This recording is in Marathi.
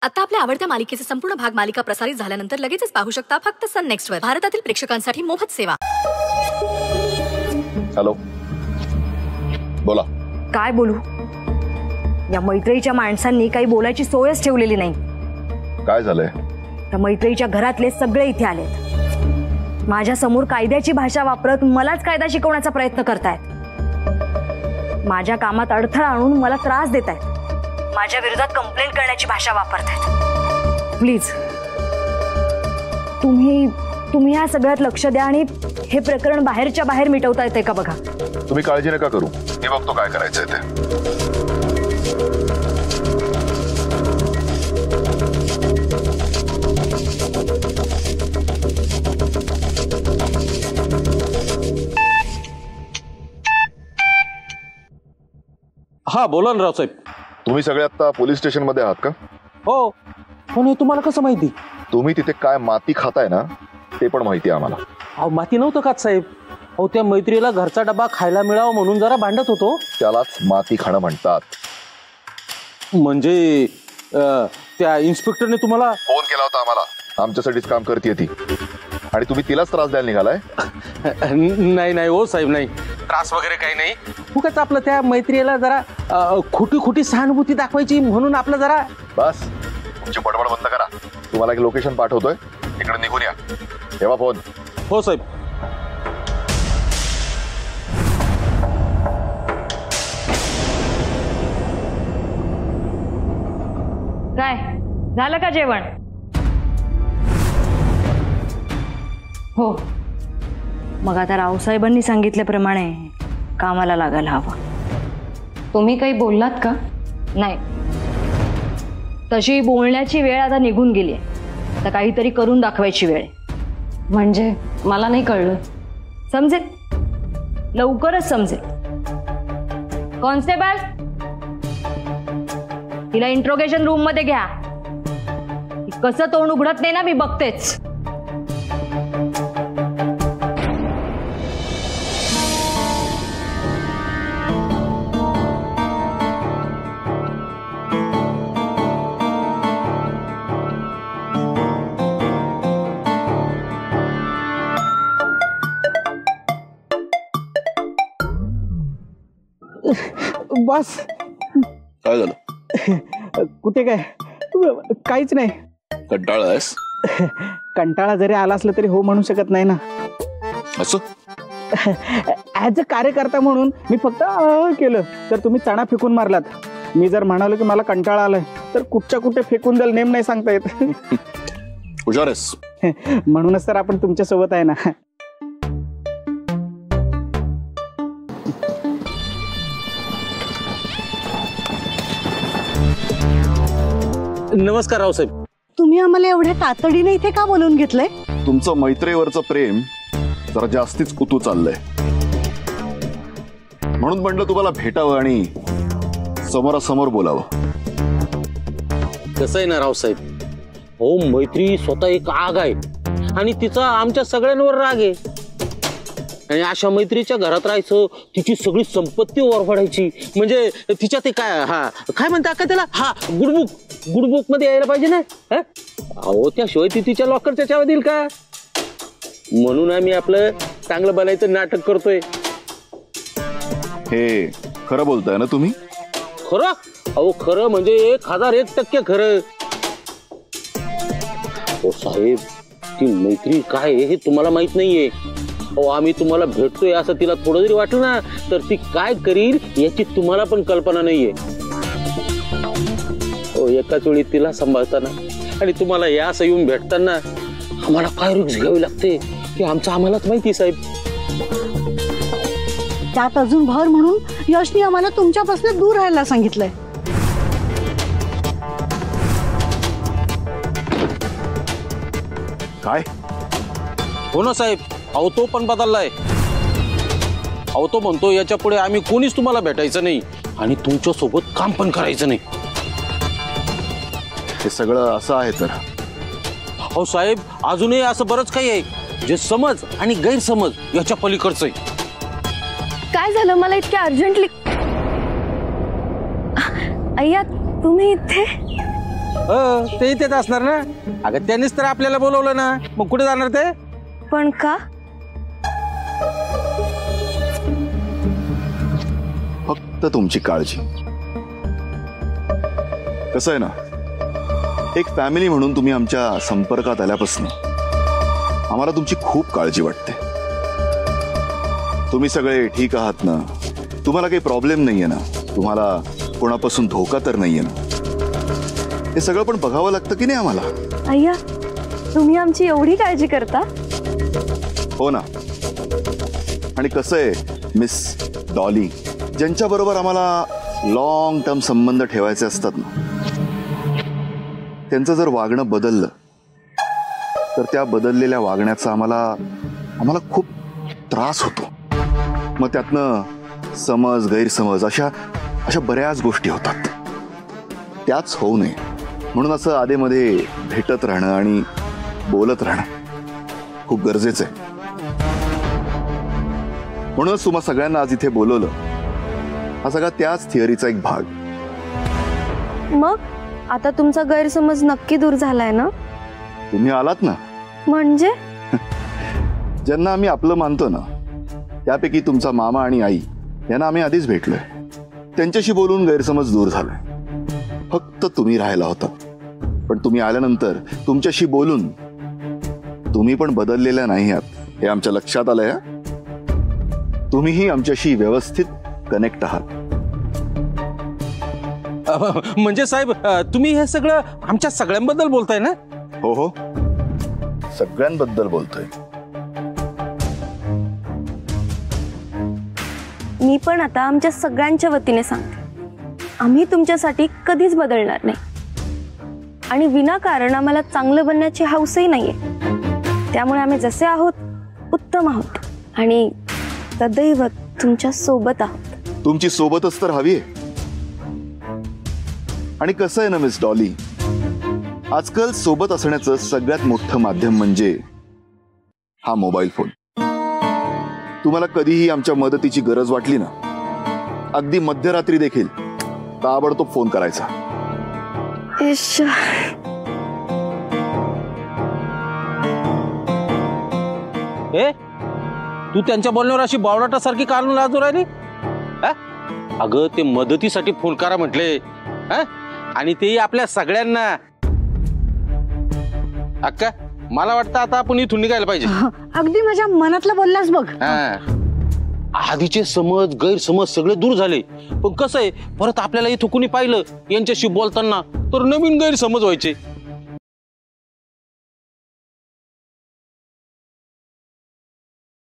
आता आपल्या आवडत्या मालिकेचे संपूर्ण भाग मालिका प्रसारित झाल्यानंतर लगेचच पाहू शकता फक्त सन नेक्स्ट वर. भारतातील प्रेक्षकांसाठी मोफत सेवा. हॅलो, बोला. काय बोलू? या मैत्रीच्या माणसांनी काही बोलायची सोयच ठेवलेली नाही. काय झालंय? त्या मैत्रीच्या घरातले सगळे इथे आलेत. माझ्या समोर कायद्याची भाषा वापरत मलाच कायदा शिकवण्याचा प्रयत्न करतायत. माझ्या कामात अडथळा आणून मला त्रास देतायत. माझ्या विरोधात कंप्लेंट करण्याची भाषा वापरतायत. प्लीज तुम्ही या सगळ्यात लक्ष द्या आणि हे प्रकरण बाहेरच्या बाहेर मिटवता येते का बघा. तुम्ही काळजी नका करू, मी बघतो काय करायचंय ते. हा बोला ना रावसाहेब. तुम्ही सगळे आता पोलीस स्टेशन मध्ये आहात का? हो, पण हे तुम्हाला कसं माहिती? तुम्ही तिथे काय माती खाताय ना ते पण माहिती आहे आम्हाला. अहो माती नव्हतं खात साहेब. अहो त्या मैत्रीला घरचा डबा खायला मिळावा म्हणून जरा भांडत होतो. त्यालाच माती खाणं म्हणतात. म्हणजे त्या इन्स्पेक्टरने तुम्हाला फोन केला होता आम्हाला. आमच्यासाठीच काम करते ती आणि तुम्ही तिलाच त्रास द्यायला निघालाय? नाही नाही हो साहेब, नाही त्रास वगैरे काही नाही. उगाच आपलं त्या मैत्रीला जरा खोटी सहानुभूती दाखवायची म्हणून आपलं जरा. बस तुमची बडबड बंद करा. तुम्हाला एक लोकेशन पाठवतोय, तिकडे निघून या. ठेवा फोन. हो साहेब. काय झालं का जेवण? हो, मग आता रावसाहेबांनी सांगितल्याप्रमाणे कामाला लागायला हवं. तुम्ही काही बोललात का? नाही, तशी बोलण्याची वेळ आता निघून गेली. आता काहीतरी करून दाखवायची वेळ. म्हणजे मला नाही कळलं. समजेल, लवकरच समजेल. कॉन्स्टेबल, तिला इंट्रोगेशन रूम मध्ये घ्या. कसं तोंड उघडत नाही ना मी बघतेच. बस काय झालं? कुठे काय? काहीच नाही. कंटाळायस? कंटाळा जरी आला असला तरी हो म्हणू शकत नाही ना. असं ऍज अ कार्यकर्ता म्हणून मी फक्त केलं तर तुम्ही चणा फेकून मारलात. मी जर म्हणालो की मला कंटाळा आलाय तर कुठच्या कुठे फेकून द्याल नेम नाही सांगता येत. हुशार आहेस. म्हणूनच तर आपण तुमच्या सोबत आहे ना. नमस्कार रावसाहेब. तुम्ही आम्हाला एवढ्या तातडीने इथे का बोलवून घेतलंय? तुमचं मैत्रीवरचं प्रेम जरा जास्तीच कुतू चाललंय, म्हणून म्हणलं तुम्हाला भेटावं आणि समोरासमोर बोलावं. कसं आहे ना रावसाहेब, हो मैत्री स्वतः एक आग आहे आणि तिचा आमच्या सगळ्यांवर राग आहे. आणि अशा मैत्रीच्या घरात राहायचं, तिची सगळी संपत्ती ओरफडायची, म्हणजे तिच्या ते काय काय म्हणता का त्याला, गुडबुक मध्ये यायला पाहिजे ना. अहो त्याशिवाय ती तिच्या लॉकरच्या चाव्या देईल का? म्हणून आम्ही आपलं चांगलं बनायचं नाटक करतोय. हे खरं बोलताय ना तुम्ही? खरं? अहो खरं म्हणजे 1001% खरं. हो साहेब, ती मैत्री काय हे तुम्हाला माहित नाहीये. अहो आम्ही तुम्हाला भेटतोय असं तिला थोडं जरी वाटलं ना तर ती काय करील याची तुम्हाला पण कल्पना नाहीये. हो एकाच वेळी तिला सांभाळताना आणि तुम्हाला या असं येऊन भेटताना आम्हाला काय रिस्क घ्यावी लागते ते आमचं आम्हालाच माहिती साहेब. त्यात अजून भर म्हणून यशनी आम्हाला तुमच्यापासून दूर राहायला सांगितलंय. काय? हो ना साहेब. अहो तो पण बदललाय. अहो तो म्हणतो याच्या पुढे आम्ही कोणीच तुम्हाला भेटायचं नाही आणि तुमच्या सोबत काम पण करायचं नाही. हे सगळं असं आहे तर? अहो साहेब अजूनही असं बरंच काही आहे जे समज आणि गैरसमज याच्या पलीकडचं आहे. काय झालं? मला इतक्या अर्जंटली? अय्या तुम्ही इथे? हो ते इथेच असणार ना. अगं त्यांनीच तर आपल्याला बोलवलं ना, मग कुठे जाणार ते? पण का? फक्त तुमची काळजी. कसं आहे ना, एक फॅमिली म्हणून तुम्ही आमच्या संपर्कात आल्यापासून आम्हाला तुमची खूप काळजी वाटते. तुम्ही सगळे ठीक आहात ना? तुम्हाला काही प्रॉब्लेम नाहीये ना? तुम्हाला कोणापासून धोका तर नाहीये ना? हे सगळं पण बघावं लागतं की नाही आम्हाला? अय्या, तुम्ही आमची एवढी काळजी करता? हो ना. आणि कसं आहे मिस डॉली, ज्यांच्या बरोबर आम्हाला लॉंग टर्म संबंध ठेवायचे असतात ना, त्यांचं जर वागणं बदललं तर त्या बदललेल्या वागण्याचा आम्हाला खूप त्रास होतो. मग त्यातनं समज गैरसमज अशा बऱ्याच गोष्टी होतात. त्याच होऊ नये म्हणून असं आधेमध्ये भेटत राहणं आणि बोलत राहणं खूप गरजेचं आहे. म्हणूनच तुम्हा सगळ्यांना आज इथे बोलवलं. हा सगळा त्याच थिअरीचा एक भाग. मग आता तुमचा गैरसमज नक्की दूर झालाय ना? तुम्ही आलात ना. म्हणजे ज्यांना आम्ही आपलं मानतो ना, त्यापैकी तुमचा मामा आणि आई यांना आम्ही आधीच भेटलोय. त्यांच्याशी बोलून गैरसमज दूर झालाय. फक्त तुम्ही राहिला होता. पण तुम्ही आल्यानंतर तुमच्याशी बोलून तुम्ही पण बदललेल्या नाही आहात हे आमच्या लक्षात आलंय. तुम्हीही आमच्याशी व्यवस्थित कनेक्ट आहात. म्हणजे साहेब तुम्ही हे सगळं आमच्या सगळ्यांबद्दल बोलताय ना? हो हो, सगळ्यांबद्दल बोलतोय. मी पण आता आमच्या सगळ्यांच्या वतीने सांगते, आम्ही तुमच्यासाठी कधीच बदलणार नाही. आणि विनाकारण आम्हाला चांगलं बनण्याची हौसही नाहीये. त्यामुळे आम्ही जसे आहोत उत्तम आहोत आणि सदैव तुमच्या सोबत आहोत. तुमची सोबतच तर हवी आहे. आणि कसं आहे ना मिस डॉली, आजकाल सोबत असण्याचं सगळ्यात मोठं माध्यम म्हणजे हा मोबाईल फोन. तुम्हाला कधीही आमच्या मदतीची गरज वाटली ना, अगदी मध्यरात्री देखील ताबडतोब फोन करायचा. ए तू त्यांच्या बोलण्यावर अशी बावळाटासारखी कारण लाजू राहिली? अगं ते मदतीसाठी फोन करा म्हटले, आणि तेही आपल्या सगळ्यांना. अक्का मला वाटतं आता आपण इथून निघायला पाहिजे. अगदी माझ्या मनातलं बोललास बघ. आधीचे समज गैरसमज सगळे दूर झाले. पण कसं आहे, परत आपल्याला इथं कुणी पाहिलं यांच्याशी बोलताना तर नवीन गैरसमज व्हायचे.